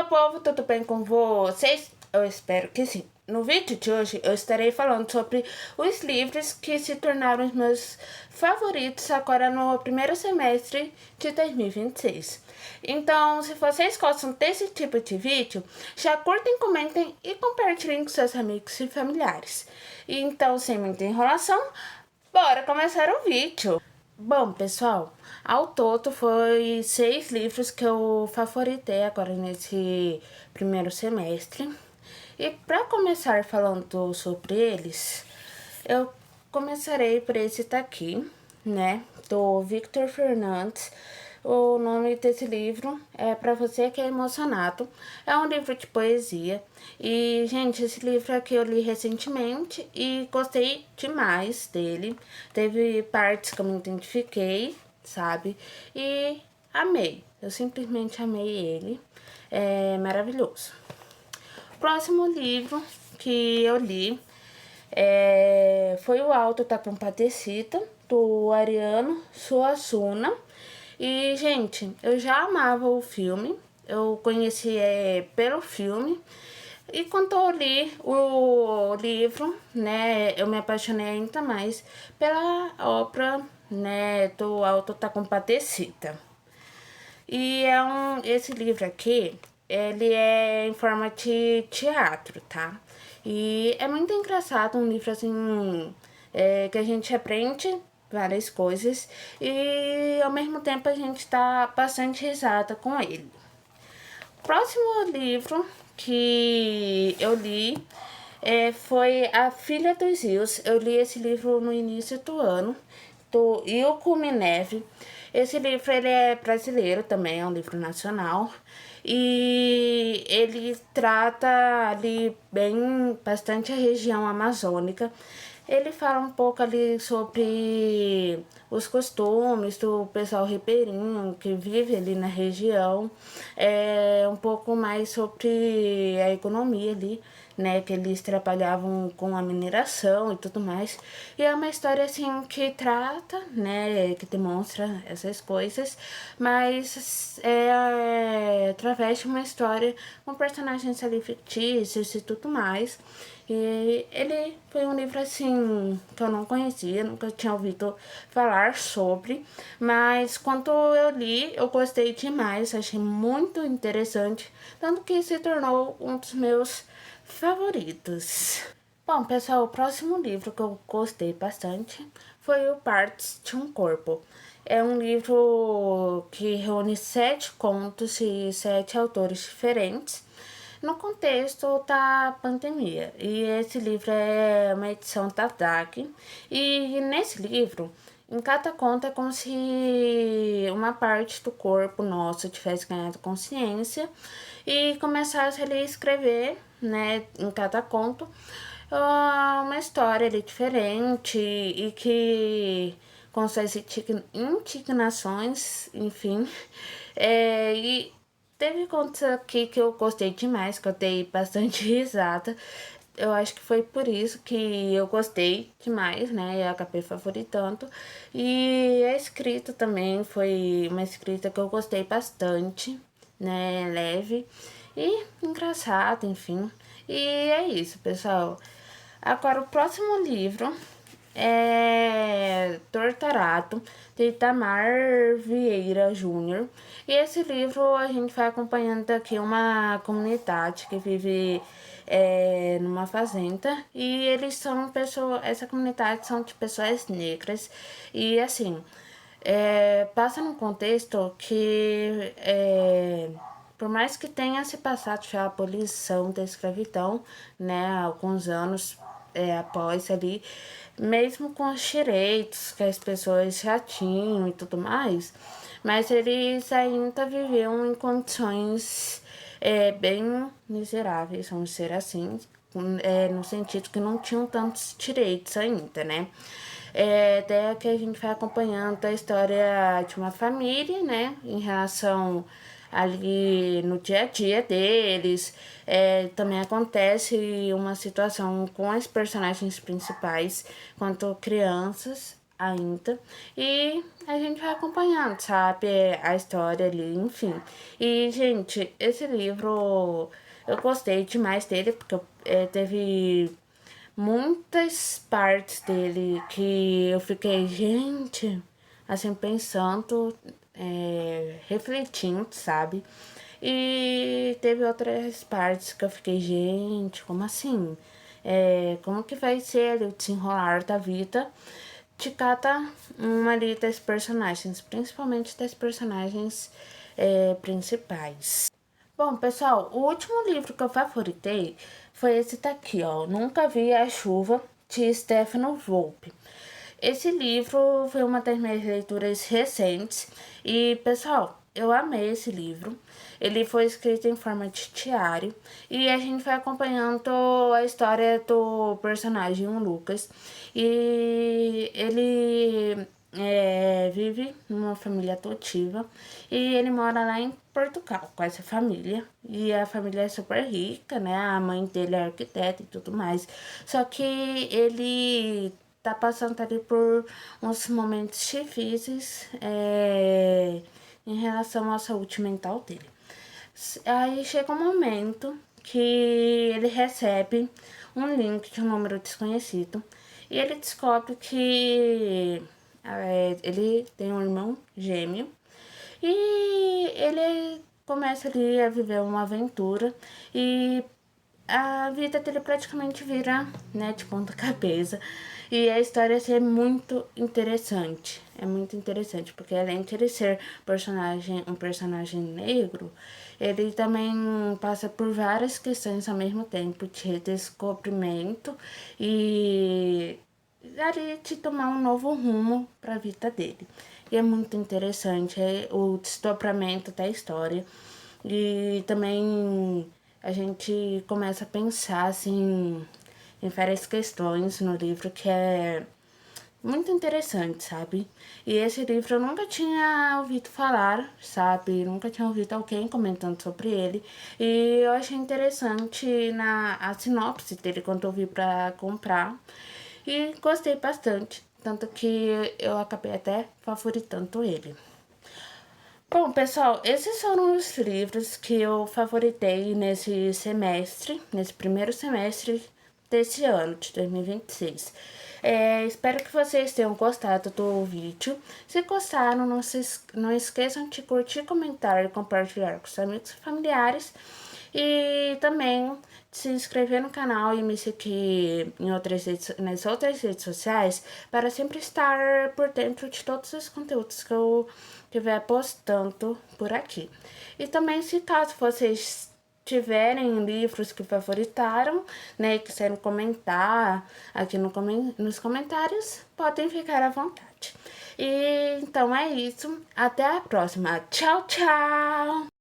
povo, tudo bem com vocês? Eu espero que sim. No vídeo de hoje eu estarei falando sobre os livros que se tornaram os meus favoritos agora no primeiro semestre de 2026. Então, se vocês gostam desse tipo de vídeo, já curtem, comentem e compartilhem com seus amigos e familiares. Então, sem muita enrolação, bora começar o vídeo! Bom, pessoal, ao todo foi 6 livros que eu favoritei agora nesse primeiro semestre. E para começar falando sobre eles, eu começarei por esse daqui, né, do Victor Fernandes. O nome desse livro é Pra Você Que É Emocionado. É um livro de poesia. E, gente, esse livro aqui eu li recentemente e gostei demais dele. Teve partes que eu me identifiquei, sabe? E amei. Eu simplesmente amei ele. É maravilhoso. Próximo livro que eu li foi O Alto da Compadecida, do Ariano Suassuna. E, gente, eu já amava o filme, eu conheci pelo filme. E quando eu li o livro, né, eu me apaixonei ainda mais pela obra, né, do Alto da Compadecida. E esse livro aqui, ele é em forma de teatro, tá? E é muito engraçado, um livro assim, que a gente aprende várias coisas e ao mesmo tempo a gente tá bastante risada com ele. Próximo livro que eu li foi A Filha dos Rios. Eu li esse livro no início do ano, do Ilko Mineve. Esse livro ele é brasileiro também, é um livro nacional. E ele trata ali bem bastante a região amazônica. Ele fala um pouco ali sobre os costumes do pessoal ribeirinho que vive ali na região, um pouco mais sobre a economia ali, né, que eles trabalhavam com a mineração e tudo mais. E é uma história assim que trata, né, que demonstra essas coisas, mas através de uma história com personagens ali fictícios e tudo mais. E ele foi um livro assim que eu não conhecia, nunca tinha ouvido falar sobre, mas quando eu li, eu gostei demais, achei muito interessante, tanto que se tornou um dos meus favoritos. Bom, pessoal, o próximo livro que eu gostei bastante foi o Partes de um Corpo. É um livro que reúne 7 contos de 7 autores diferentes no contexto da pandemia. E esse livro é uma edição da DAG. E nesse livro, em cada conto é como se uma parte do corpo nosso tivesse ganhado consciência e começasse a escrever, né, em cada conto, uma história ali diferente e que com suas indignações, enfim. E teve contos aqui que eu gostei demais, que eu dei bastante risada. Eu acho que foi por isso que eu gostei demais, né? Eu acabei favoritando. E a escrita também foi uma escrita que eu gostei bastante, né? Leve e engraçada, enfim. E é isso, pessoal. Agora, o próximo livro é Torturado, de Itamar Vieira Júnior. E esse livro a gente vai acompanhando aqui uma comunidade que vive numa fazenda. E eles são pessoas, essa comunidade são de pessoas negras. E assim, passa num contexto que por mais que tenha se passado já a abolição da escravidão, né, alguns anos após ali, mesmo com os direitos que as pessoas já tinham e tudo mais, mas eles ainda viviam em condições bem miseráveis, vamos dizer assim, no sentido que não tinham tantos direitos ainda, né? Até que a gente vai acompanhando a história de uma família, né, em relação ali no dia a dia deles. Também acontece uma situação com as personagens principais quanto crianças, ainda. E a gente vai acompanhando, sabe? A história ali, enfim. E, gente, esse livro eu gostei demais dele, porque teve muitas partes dele que eu fiquei, gente, assim, pensando, refletindo, sabe? E teve outras partes que eu fiquei, gente, como assim? Como que vai ser ali o desenrolar da vida de cada uma ali das personagens, principalmente das personagens principais. Bom, pessoal, o último livro que eu favoritei foi esse daqui, ó. Nunca Vi a Chuva, de Stefano Volpe. Esse livro foi uma das minhas leituras recentes e, pessoal, eu amei esse livro. Ele foi escrito em forma de diário e a gente vai acompanhando a história do personagem, o Lucas. E ele vive numa família adotiva e ele mora lá em Portugal com essa família. E a família é super rica, né? A mãe dele é arquiteta e tudo mais. Só que ele tá passando ali por uns momentos difíceis em relação à saúde mental dele. Aí chega um momento que ele recebe um link de um número desconhecido e ele descobre que ele tem um irmão gêmeo e ele começa ali a viver uma aventura e a vida dele praticamente vira, né, de ponta cabeça. E a história assim, é muito interessante. É muito interessante, porque além de ele ser um personagem negro, ele também passa por várias questões ao mesmo tempo de redescobrimento e ali de tomar um novo rumo para a vida dele. E é muito interessante o desdobramento da história. E também a gente começa a pensar assim em várias questões no livro que é muito interessante, sabe? E esse livro eu nunca tinha ouvido falar, sabe? Nunca tinha ouvido alguém comentando sobre ele. E eu achei interessante a sinopse dele quando eu vi pra comprar. E gostei bastante. Tanto que eu acabei até favoritando ele. Bom, pessoal, esses foram os livros que eu favoritei nesse semestre, nesse primeiro semestre desse ano, de 2026. Espero que vocês tenham gostado do vídeo. Se gostaram, não esqueçam de curtir, comentar e compartilhar com os amigos e familiares. E também se inscrever no canal e me seguir nas outras redes sociais para sempre estar por dentro de todos os conteúdos que eu estiver postando por aqui. E também, se caso vocês tiverem livros que favoritaram, né, e quiserem comentar aqui nos comentários, podem ficar à vontade. E então é isso. Até a próxima. Tchau, tchau!